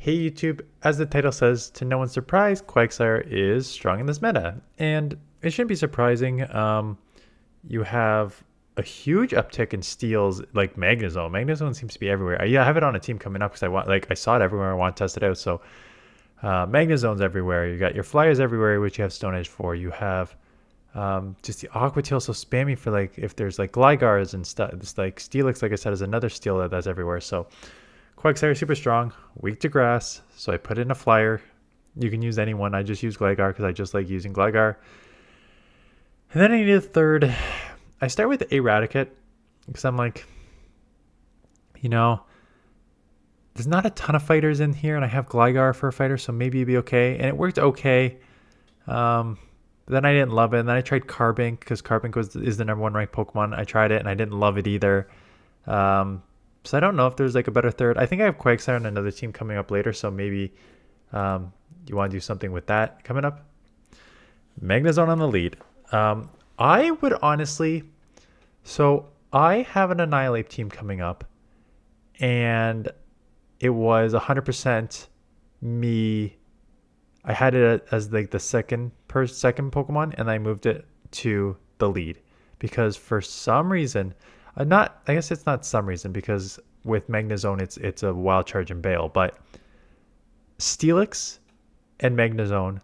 Hey YouTube, as the title says, to no one's surprise, Quagsire is strong in this meta. And it shouldn't be surprising. You have a huge uptick in steals like Magnezone. Magnezone seems to be everywhere. I have it on a team coming up because I saw it everywhere. I want to test it out. So Magnezone's everywhere. You got your flyers everywhere, which you have Stone Edge for. You have just the Aqua Tail so spammy for like if there's like Glygars and stuff. It's like Steelix, like I said, is another steal that's everywhere. So Quagsire is super strong, weak to grass, so I put in a flyer. You can use anyone. I just use Gligar because I just like using Gligar. And then I need a third. I start with Eradicate because I'm like, there's not a ton of fighters in here, and I have Gligar for a fighter, so maybe it'd be okay. And it worked okay. Then I didn't love it. And then I tried Carbink because Carbink is the number one ranked Pokemon. I tried it, and I didn't love it either. So I don't know if there's like a better third. I think I have Quagsire on another team coming up later, so maybe you want to do something with that coming up. Magnezone on the lead. I would honestly, so I have an Annihilate team coming up, and it was 100% me. I had it as like the second Pokemon, and I moved it to the lead because for some reason. I guess it's not some reason because with Magnezone it's a Wild Charge and Bail, but Steelix and Magnezone,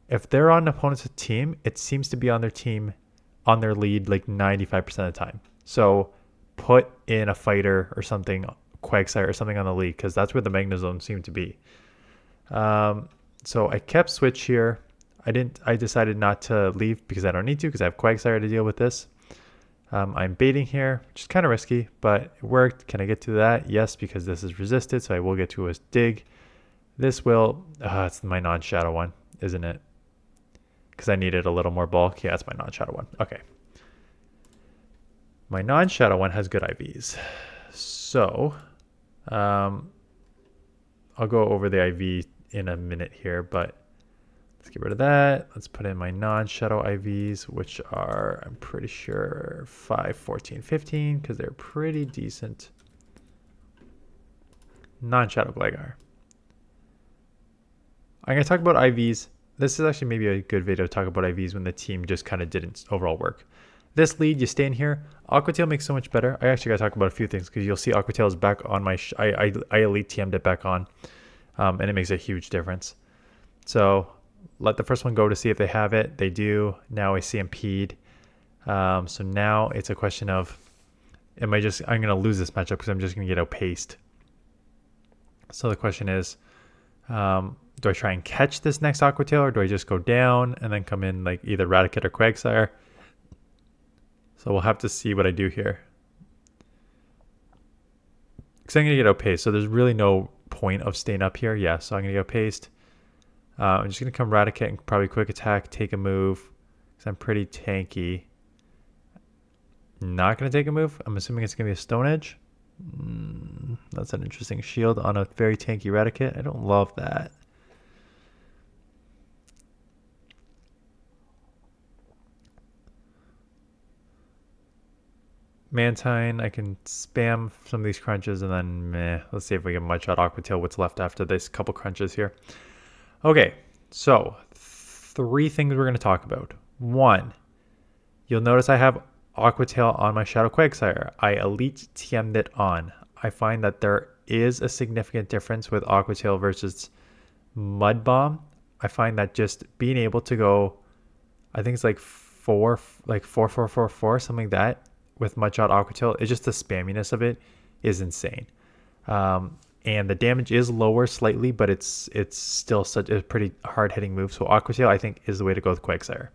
if they're on an opponent's team, it seems to be on their team on their lead like 95% of the time. So put in a fighter or something, Quagsire or something on the lead because that's where the Magnezone seemed to be. So I kept Switch here. I decided not to leave because I don't need to because I have Quagsire to deal with this. I'm baiting here, which is kind of risky, but it worked. Can I get to that? Yes, because this is resisted, so I will get to a dig. This will, it's my non-shadow one, isn't it? Because I needed a little more bulk. Yeah, it's my non-shadow one. Okay. My non-shadow one has good IVs. So, I'll go over the IV in a minute here, but let's get rid of that. Let's put in my non-shadow IVs, which are, I'm pretty sure, 5, 14, 15, because they're pretty decent. Non-shadow Gligar. I'm going to talk about IVs. This is actually maybe a good video to talk about IVs when the team just kind of didn't overall work. This lead, you stay in here. Aqua Tail makes so much better. I actually got to talk about a few things because you'll see Aqua Tail is back on my... I Elite TM'd it back on, and it makes a huge difference. So... let the first one go to see if they have it. They do. Now I CMP'd. So now it's a question of, I'm going to lose this matchup because I'm just going to get outpaced. So the question is, do I try and catch this next Aqua Tail or do I just go down and then come in like either Raticate or Quagsire? So we'll have to see what I do here. Because I'm going to get outpaced. So there's really no point of staying up here. Yeah, so I'm going to get outpaced. I'm just going to come Raticate and probably quick attack, take a move, because I'm pretty tanky. Not going to take a move. I'm assuming it's going to be a Stone Edge. That's an interesting shield on a very tanky Raticate. I don't love that. Mantine, I can spam some of these crunches and then meh. Let's see if we can Mudshot Aqua Tail what's left after this couple crunches here. Okay, so 3 things we're going to talk about. 1, you'll notice I have Aqua Tail on my Shadow Quagsire. I Elite TM'd it on. I find that there is a significant difference with Aqua Tail versus Mud Bomb. I find that just being able to go, I think it's like 4, 4, 4, 4, 4, something like that with Mudshot Aqua Tail, it's just the spamminess of it is insane. And the damage is lower slightly, but it's still such a pretty hard-hitting move. So Aqua Tail, I think, is the way to go with Quagsire.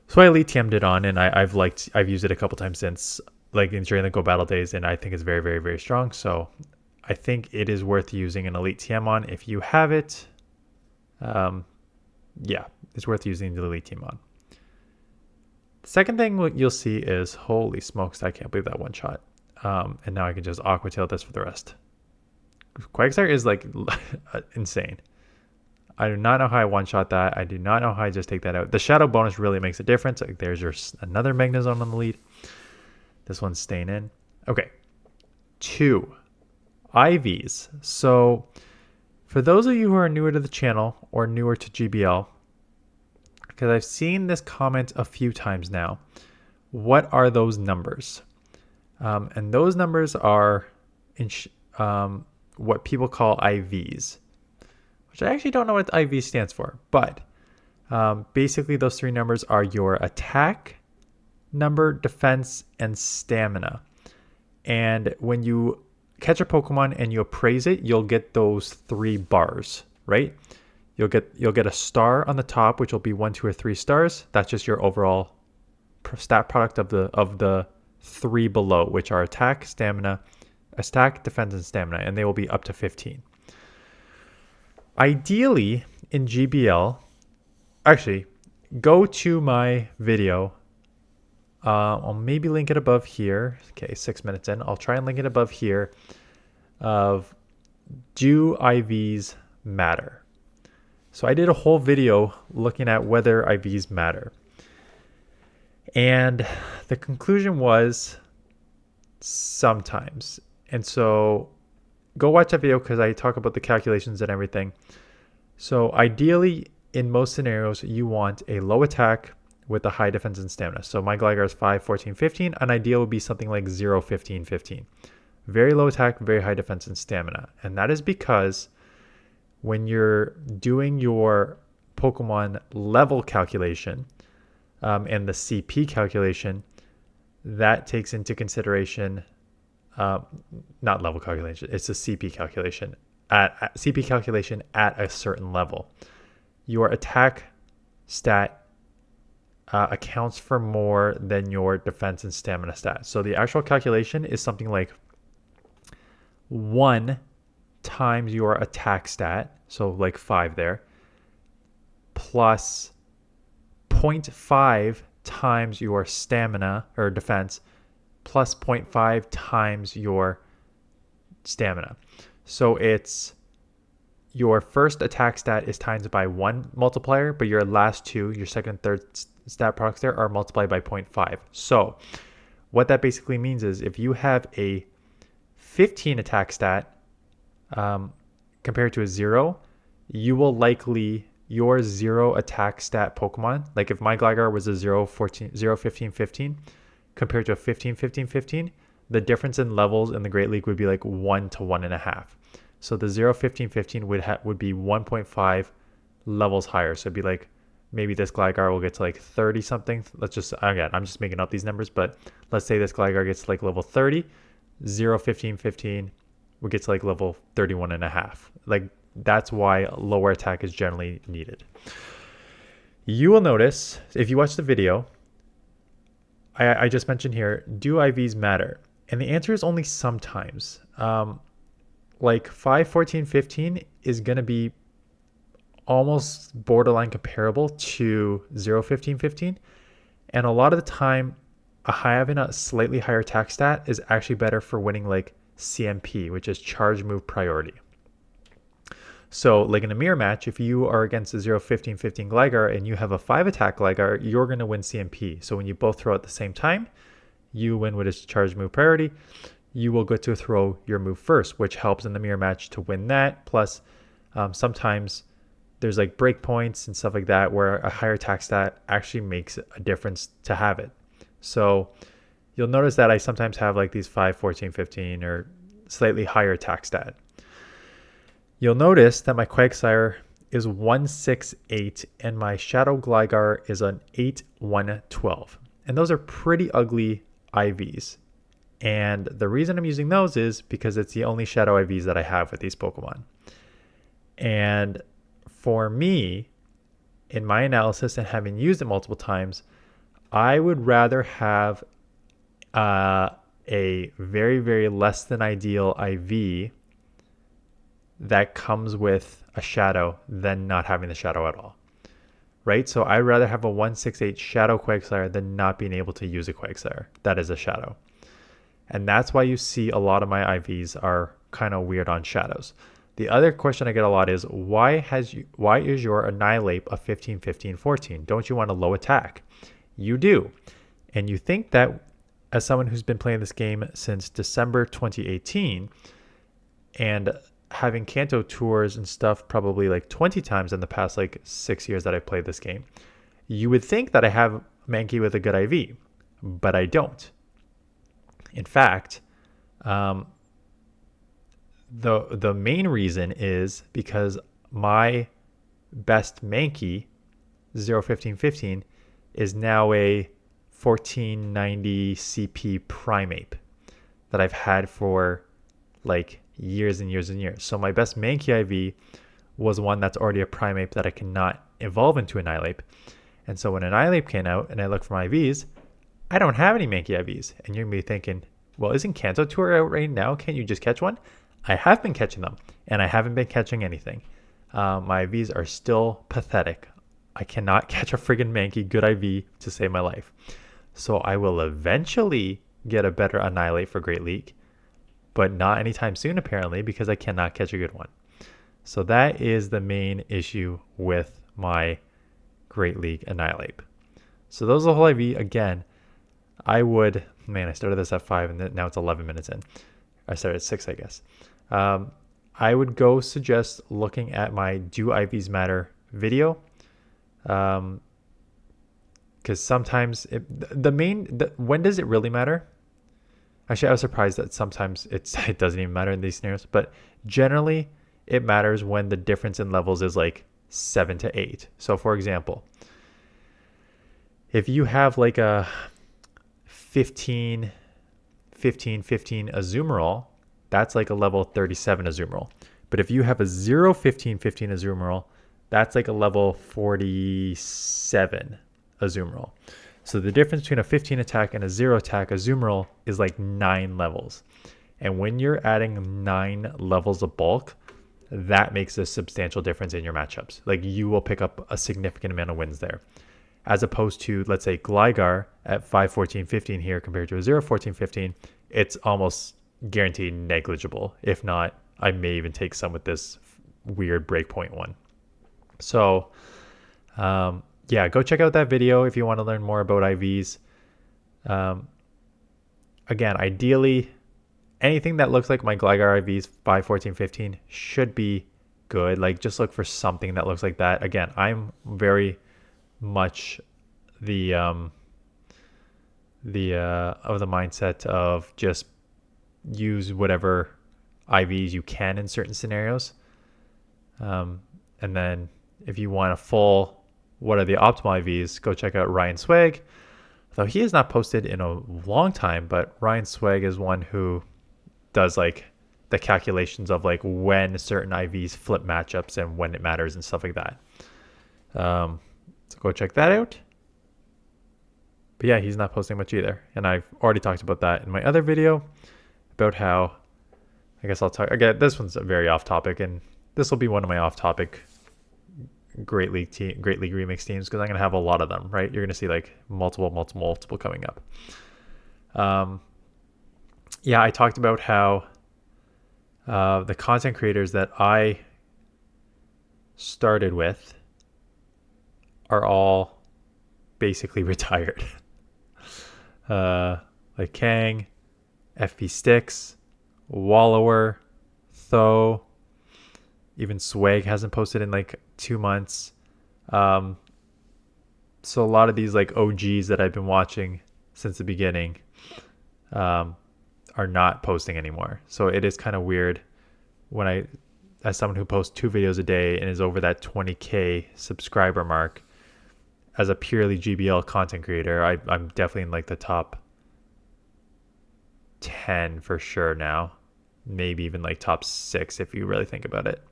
So I Elite TM'd it on, and I've used it a couple times since, like during the Go Battle days, and I think it's very, very, very strong. So I think it is worth using an Elite TM on if you have it. Yeah, it's worth using the Elite TM on. The second thing what you'll see is, holy smokes, I can't believe that one shot. And now I can just Aqua Tail this for the rest. Quagsire is like insane. I do not know how I one-shot that. I do not know how I just take that out. The shadow bonus really makes a difference. Like, there's another Magnezone on the lead. This one's staying in. Okay. 2, IVs. So For those of you who are newer to the channel or newer to GBL, because I've seen this comment a few times now, what are those numbers? And those numbers are what people call IVs, which I actually don't know what IV stands for, but basically those three numbers are your attack number, defense, and stamina. And when you catch a Pokemon and you appraise it, you'll get those 3 bars, right? You'll get a star on the top, which will be 1, 2, or 3 stars. That's just your overall stat product of the 3 below, which are attack, defense, and stamina, and they will be up to 15. Ideally, in GBL, actually, go to my video. I'll maybe link it above here. Okay, 6 minutes in. I'll try and link it above here of do IVs matter? So I did a whole video looking at whether IVs matter. And the conclusion was sometimes. And so go watch that video because I talk about the calculations and everything. So ideally, in most scenarios, you want a low attack with a high defense and stamina. So my Gligar is 5, 14, 15. An ideal would be something like 0, 15, 15. Very low attack, very high defense and stamina. And that is because when you're doing your Pokemon level calculation and the CP calculation, that takes into consideration, not level calculation, it's a CP calculation. At CP calculation at a certain level. Your attack stat accounts for more than your defense and stamina stat. So the actual calculation is something like 1 times your attack stat, so like 5 there, plus 0.5 times your stamina or defense, plus 0.5 times your stamina. So it's your first attack stat is times by 1 multiplier, but your last 2, your second and third stat products there are multiplied by 0.5. So what that basically means is if you have a 15 attack stat compared to a 0, you will likely, your 0 attack stat Pokemon, like if my Gligar was a 0, 14, 0, 15, 15 compared to a 15, 15, 15, the difference in levels in the Great League would be like 1 to 1.5. So the 0, 15, 15 would be 1.5 levels higher. So it'd be like, maybe this Gligar will get to like 30 something. Let's just, again, I'm just making up these numbers, but let's say this Gligar gets to like level 30, 0, 15, 15 would get to like level 31.5. Like that's why lower attack is generally needed. You will notice, if you watch the video, I just mentioned here, do IVs matter? And the answer is only sometimes. Like 5, 14, 15 is going to be almost borderline comparable to 0, 15, 15. And a lot of the time, having a slightly higher attack stat is actually better for winning like CMP, which is charge move priority. So like in a mirror match, if you are against a 0, 15, 15 Gligar and you have a 5 attack Gligar, you're going to win CMP. So when you both throw at the same time, you win with its charge move priority. You will get to throw your move first, which helps in the mirror match to win that. Plus, sometimes there's like break points and stuff like that where a higher attack stat actually makes a difference to have it. So you'll notice that I sometimes have like these 5, 14, 15 or slightly higher attack stat. You'll notice that my Quagsire is 168 and my Shadow Gligar is an 8, 1, 12. And those are pretty ugly IVs. And the reason I'm using those is because it's the only Shadow IVs that I have with these Pokemon. And for me, in my analysis and having used it multiple times, I would rather have a very, very less than ideal IV that comes with a Shadow than not having the Shadow at all. Right? So I'd rather have a 168 Shadow Quagsire than not being able to use a Quagsire that is a Shadow. And that's why you see a lot of my IVs are kind of weird on Shadows. The other question I get a lot is, why is your Annihilate a 15, 15, 14? Don't you want a low attack? You do. And you think that as someone who's been playing this game since December 2018, and having Kanto tours and stuff probably like 20 times in the past like 6 years that I've played this game, you would think that I have Mankey with a good IV, but I don't. In fact, the main reason is because my best Mankey 01515 is now a 1490 CP Primeape that I've had for like years and years and years. So my best Mankey IV was one that's already a Primeape that I cannot evolve into an Annihilape. And so when an Annihilape came out and I look for my IVs, I don't have any Mankey IVs. And you're going to be thinking, well, isn't Kanto Tour out right now? Can't you just catch one? I have been catching them, and I haven't been catching anything. My IVs are still pathetic. I cannot catch a friggin' Mankey good IV to save my life. So I will eventually get a better Annihilate for Great League, but not anytime soon apparently, because I cannot catch a good one. So that is the main issue with my Great League Annihilate. So those are the whole IV. Again, I started this at 5 and now it's 11 minutes in. I started at 6, I guess. I would go suggest looking at my Do IVs Matter video. Because sometimes when does it really matter? Actually, I was surprised that sometimes it doesn't even matter in these scenarios, but generally it matters when the difference in levels is like 7 to 8. So for example, if you have like a 15 Azumarill, that's like a level 37 Azumarill. But if you have a 0-15 Azumarill, that's like a level 47 Azumarill. So the difference between a 15 attack and a 0 attack Azumarill is like 9 levels. And when you're adding 9 levels of bulk, that makes a substantial difference in your matchups. Like you will pick up a significant amount of wins there. As opposed to, let's say, Gligar at 5-14-15 here compared to a 0-14-15, it's almost guaranteed negligible. If not, I may even take some with this weird breakpoint one. So, yeah, go check out that video if you want to learn more about IVs. Again, ideally, anything that looks like my Gligar IVs 5-14-15 should be good. Like, just look for something that looks like that. Again, I'm very much the mindset of just use whatever IVs you can in certain scenarios, and then if you want a full what are the optimal IVs, go check out Ryan Swag, though he has not posted in a long time. But Ryan Swag is one who does like the calculations of like when certain IVs flip matchups and when it matters and stuff like that. So go check that out. But yeah, he's not posting much either. And I've already talked about that in my other video about how, I guess I'll talk again. This one's very off topic, and this will be one of my off topic Great League remix teams, because I'm going to have a lot of them, right? You're going to see like multiple coming up. Yeah, I talked about how the content creators that I started with are all basically retired. Like Kang, FP Sticks, Wallower, Tho, even Swag hasn't posted in like 2 months. So a lot of these like OGs that I've been watching since the beginning are not posting anymore. So it is kind of weird when as someone who posts 2 videos a day and is over that 20K subscriber mark, as a purely GBL content creator, I'm definitely in like the top 10 for sure now. Maybe even like top 6 if you really think about it.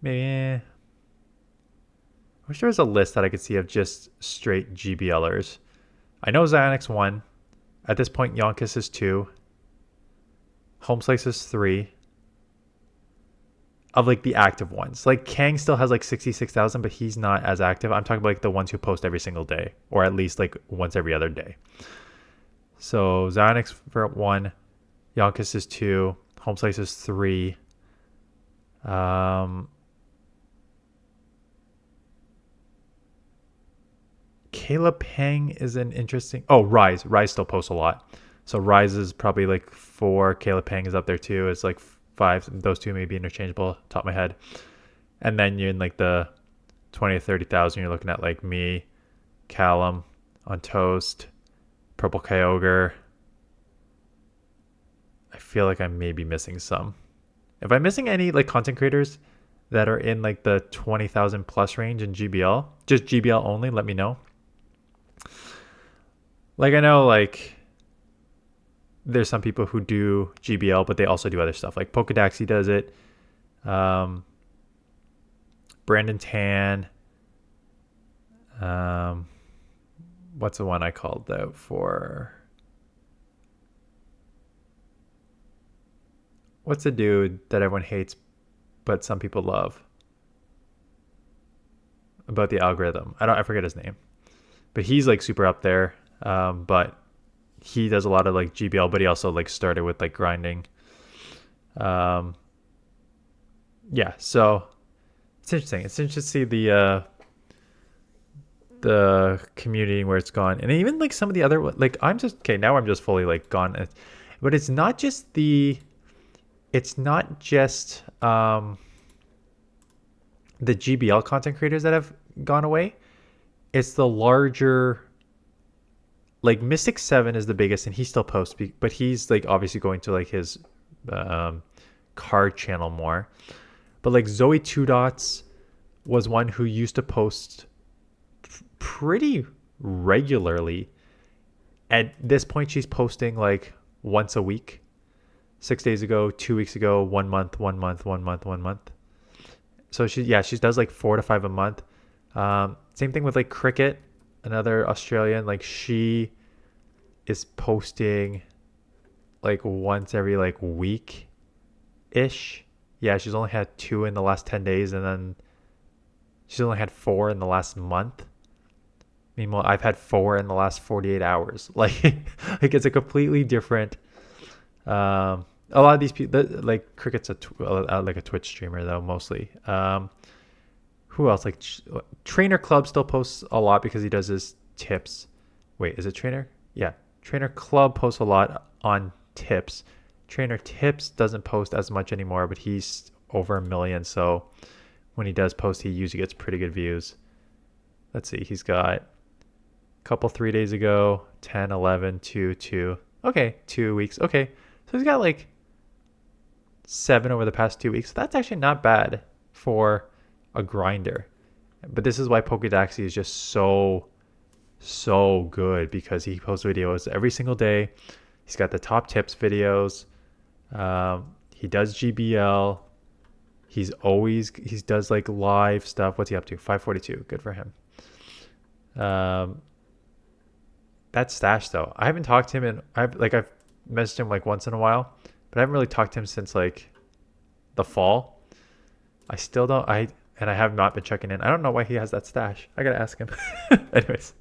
Maybe. I wish there was a list that I could see of just straight GBLers. I know Xanax 1. At this point, Yonkis is 2. Home Slice is 3. Of like the active ones. Like Kang still has like 66,000, but he's not as active. I'm talking about like the ones who post every single day, or at least like once every other day. So Xanax for 1, Yonkis is 2, Home Slice is 3. Caleb Pang is an interesting. Oh, Rise still posts a lot. So Rise is probably like 4. Caleb Pang is up there too. It's like 5. Those two may be interchangeable, top of my head. And then you're in like the 20 to 30,000. You're looking at like me, Callum on Toast, Purple Kyogre. I feel like I may be missing some. If I'm missing any like content creators that are in like the 20,000 plus range in GBL, just GBL only, let me know. Like I know like there's some people who do GBL, but they also do other stuff. Like Poke Daxi does it. Brandon Tan. What's the one I called out for? What's the dude that everyone hates, but some people love? About the algorithm. I forget his name. But he's like super up there. But he does a lot of like GBL, but he also like started with like grinding. Yeah, so it's interesting. It's interesting to see the community where it's gone, and even like some of the other like I'm just okay now. I'm just fully like gone, but it's not just the GBL content creators that have gone away. It's the larger, like Mystic 7 is the biggest, and he still posts, but he's like obviously going to like his card channel more. But like Zoe Two Dots was one who used to post pretty regularly. At this point, she's posting like once a week. 6 days ago, 2 weeks ago, 1 month, 1 month, 1 month, 1 month. So she does like 4 to 5 a month. Same thing with like Cricket, another Australian. Like she is posting like once every like week ish. Yeah, she's only had 2 in the last 10 days, and then she's only had 4 in the last month. Meanwhile, I've had 4 in the last 48 hours. Like it's a completely different. A lot of these people, like Cricket's like a Twitch streamer though, mostly. Who else? Like Trainer Club still posts a lot because he does his tips. Wait, is it Trainer? Yeah, Trainer Club posts a lot on tips. Trainer Tips doesn't post as much anymore, but he's over 1 million. So when he does post, he usually gets pretty good views. Let's see, he's got a couple 3 days ago, 10, 11, 2, 2. Okay, 2 weeks. Okay, so he's got like 7 over the past 2 weeks. That's actually not bad for a grinder. But this is why Poke Daxi is just so good, because he posts videos every single day. He's got the top tips videos. He does GBL. He does like live stuff. What's he up to? 542. Good for him. That's Stash though. I haven't talked to him and I've messaged him like once in a while, but I haven't really talked to him since like the fall. I still don't. I have not been checking in. I don't know why he has that stash. I gotta ask him. Anyways,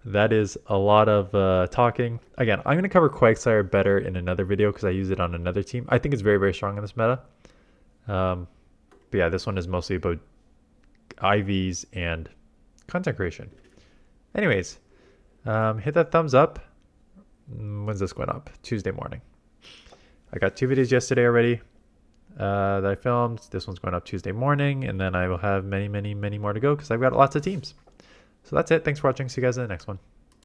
that is a lot of talking. Again, I'm gonna cover Quagsire better in another video because I use it on another team. I think it's very, very strong in this meta. But yeah, this one is mostly about IVs and content creation. Anyways, hit that thumbs up. When's this going up? Tuesday morning. I got 2 videos yesterday already that I filmed. This one's going up Tuesday morning, and then I will have many, many, many more to go because I've got lots of teams. So that's it. Thanks for watching. See you guys in the next one.